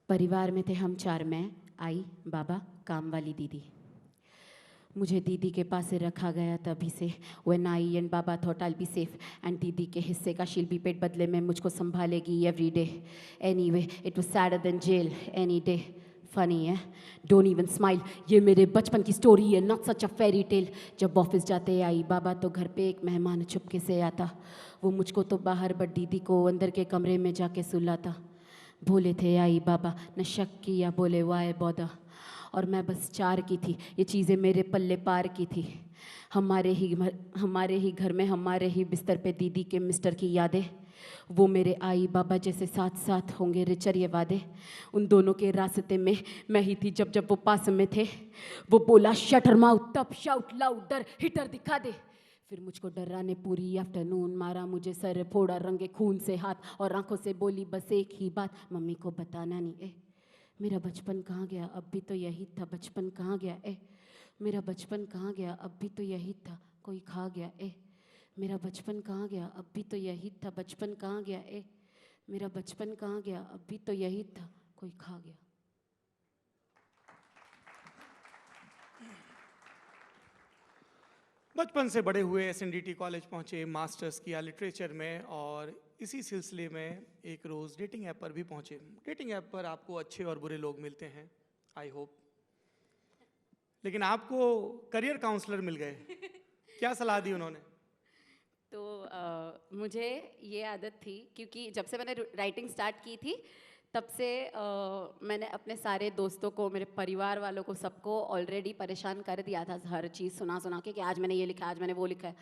परिवार में थे हम चार, मैं, आई, बाबा, काम वाली दीदी। मुझे दीदी के पास से रखा गया तभी से। When I and Baba thought I be safe and दीदी के हिस्से का शील बी पेड बदले में मुझको संभालेगी every day. Anyway it was sadder than jail any day. Funny है, डोंट इवन स्माइल, ये मेरे बचपन की स्टोरी है, not such a fairy tale. जब ऑफिस जाते आई बाबा तो घर पे एक मेहमान चुपके से आता। वो मुझको तो बाहर बट दीदी को अंदर के कमरे में जाके सुलाता। भोले थे आई बाबा, न शक किया, बोले वाए बौदा। और मैं बस चार की थी, ये चीज़ें मेरे पल्ले पार की थी। हमारे ही घर में हमारे ही बिस्तर पे दीदी के मिस्टर की यादें। वो मेरे आई बाबा जैसे साथ साथ होंगे रिचर ये वादे। उन दोनों के रास्ते में मैं ही थी जब जब वो पास में थे। वो बोला शटर माउथ तब शाउट लाउडर हिटर दिखा दे। फिर मुझको डरा ने पूरी आफ्टरनून मारा मुझे सर फोड़ा रंगे खून से हाथ और आंखों से बोली बस एक ही बात, मम्मी को बताना नहीं। मेरा बचपन कहाँ गया, अब भी तो यही था, बचपन कहाँ गया मेरा बचपन कहाँ गया, अब भी तो यही था, कोई खा गया मेरा बचपन कहाँ गया, अब भी तो यही था, बचपन कहाँ गया मेरा बचपन कहाँ गया, अब भी तो यही था, कोई खा गया। बचपन से बड़े हुए एसएनडीटी कॉलेज पहुंचे, मास्टर्स किया लिटरेचर में और इसी सिलसिले में एक रोज़ डेटिंग ऐप पर भी पहुंचे। डेटिंग ऐप पर आपको अच्छे और बुरे लोग मिलते हैं, आई होप, लेकिन आपको करियर काउंसलर मिल गए। क्या सलाह दी उन्होंने? तो मुझे ये आदत थी क्योंकि जब से मैंने राइटिंग स्टार्ट की थी तब से मैंने अपने सारे दोस्तों को, मेरे परिवार वालों को, सबको ऑलरेडी परेशान कर दिया था हर चीज़ सुना सुना के कि आज मैंने ये लिखा, आज मैंने वो लिखा है।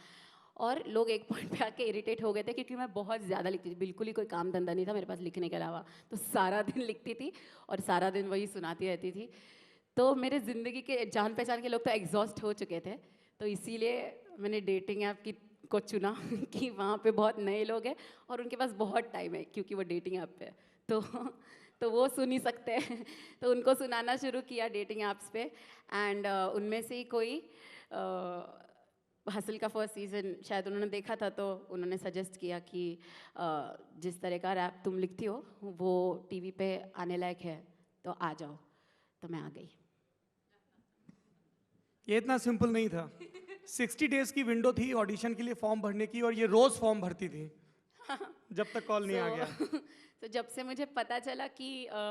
और लोग एक पॉइंट पे आके इरिटेट हो गए थे क्योंकि मैं बहुत ज़्यादा लिखती थी, बिल्कुल ही कोई काम धंधा नहीं था मेरे पास लिखने के अलावा। तो सारा दिन लिखती थी और सारा दिन वही सुनाती रहती थी। तो मेरे ज़िंदगी के जान पहचान के लोग तो एग्जॉस्ट हो चुके थे। तो इसीलिए मैंने डेटिंग ऐप की को चुना कि वहाँ पे बहुत नए लोग हैं और उनके पास बहुत टाइम है क्योंकि वो डेटिंग ऐप पे है। तो वो सुन ही सकते हैं। तो उनको सुनाना शुरू किया डेटिंग ऐप्स पे। एंड उनमें से ही कोई हसल का फर्स्ट सीज़न शायद उन्होंने देखा था तो उन्होंने सजेस्ट किया कि जिस तरह का रैप तुम लिखती हो वो टीवी पे आने लायक है, तो आ जाओ। तो मैं आ गई। ये इतना सिंपल नहीं था। 60 डेज की विंडो थी ऑडिशन के लिए फॉर्म भरने की और ये रोज़ फॉर्म भरती थी जब तक कॉल नहीं आ गया। तो जब से मुझे पता चला कि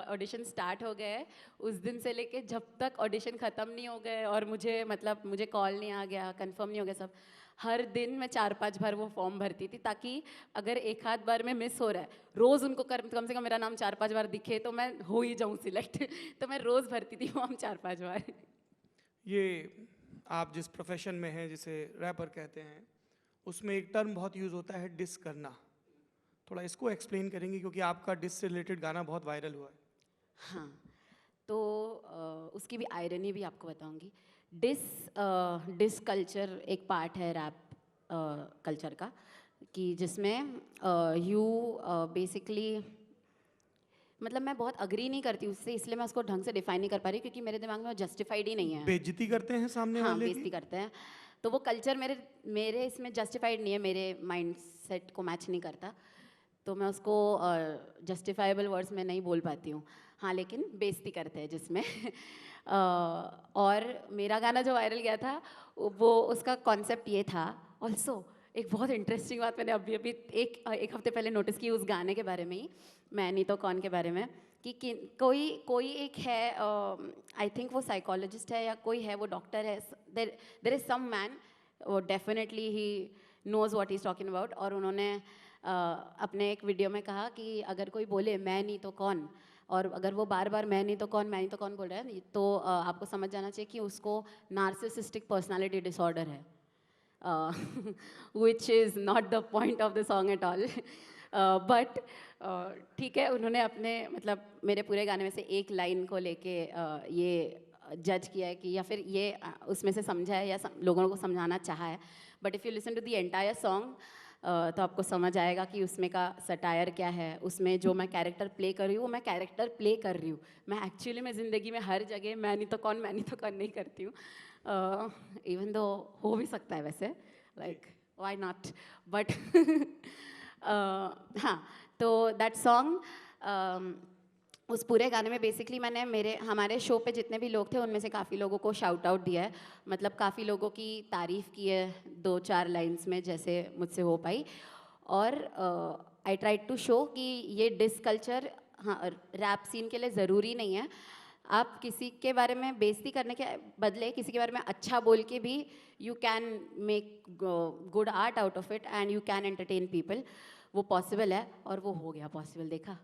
ऑडिशन स्टार्ट हो गए हैं, उस दिन से लेके जब तक ऑडिशन ख़त्म नहीं हो गए और मुझे कॉल नहीं आ गया, कंफर्म नहीं हो गया सब, हर दिन मैं 4-5 बार वो फॉर्म भरती थी ताकि अगर एक आध बार में मिस हो रहा है, रोज़ उनको कम से कम मेरा नाम 4-5 बार दिखे तो मैं हो ही जाऊँ सिलेक्ट। तो मैं रोज़ भरती थी फॉर्म 4-5 बार। ये आप जिस प्रोफेशन में हैं जिसे रैपर कहते हैं, उसमें एक टर्म बहुत यूज़ होता है, डिस करना। थोड़ा इसको एक्सप्लेन करेंगे क्योंकि आपका डिस से रिलेटेड गाना बहुत वायरल हुआ है। हाँ, तो उसकी भी आयरनी भी आपको बताऊंगी। डिस कल्चर एक पार्ट है रैप कल्चर का, कि जिसमें यू बेसिकली, मतलब मैं बहुत अग्री नहीं करती उससे, इसलिए मैं उसको ढंग से डिफाइन नहीं कर पा रही क्योंकि मेरे दिमाग में वो जस्टिफाइड ही नहीं है। बेइज्जती करते हैं सामने हाँ, वाले की। बेइज्जती करते हैं। तो वो कल्चर मेरे इसमें जस्टिफाइड नहीं है, मेरे माइंड सेट को मैच नहीं करता। तो मैं उसको जस्टिफाइबल वर्ड्स में नहीं बोल पाती हूँ। हाँ, लेकिन बेइज्जती करते हैं जिसमें और मेरा गाना जो वायरल गया था वो उसका कॉन्सेप्ट ये था। ऑल्सो एक बहुत इंटरेस्टिंग बात मैंने अभी अभी एक हफ्ते पहले नोटिस की उस गाने के बारे में ही, मैं नहीं तो कौन के बारे में, कि कोई एक है, आई थिंक वो साइकोलॉजिस्ट है या कोई है, वो डॉक्टर है, देर इज़ सम मैन, वो definitely he knows what he is talking about. और उन्होंने अपने एक वीडियो में कहा कि अगर कोई बोले मैं नहीं तो कौन, और अगर वो बार बार मैं नहीं तो कौन, मैं नहीं तो कौन बोल रहा है, तो आपको समझ जाना चाहिए कि उसको नार्सिसिस्टिक पर्सनालिटी डिसऑर्डर है, which is not the point of the song at all. But ठीक है, उन्होंने अपने मतलब मेरे पूरे गाने में से एक लाइन को लेके ये जज किया है कि, या फिर ये उसमें से समझा है या लोगों को समझाना चाहा है। But if you listen to the entire song तो आपको समझ आएगा कि उसमें का सटायर क्या है। उसमें जो मैं कैरेक्टर प्ले कर रही हूँ वो मैं कैरेक्टर प्ले कर रही हूँ, मैं एक्चुअली में ज़िंदगी में हर जगह मैं नहीं तो कौन नहीं करती हूँ। इवन दो हो भी सकता है वैसे, लाइक व्हाई नॉट, बट हाँ, तो दैट सॉन्ग उस पूरे गाने में बेसिकली मैंने हमारे शो पे जितने भी लोग थे उनमें से काफ़ी लोगों को शाउट आउट दिया है, मतलब काफ़ी लोगों की तारीफ़ की है 2-4 लाइंस में जैसे मुझसे हो पाई। और आई ट्राइड टू शो कि ये डिस कल्चर हाँ रैप सीन के लिए ज़रूरी नहीं है। आप किसी के बारे में बेइज्जती करने के बदले किसी के बारे में अच्छा बोल के भी you can make good art out of it and you can entertain people. वो पॉसिबल है और वो हो गया पॉसिबल, देखा।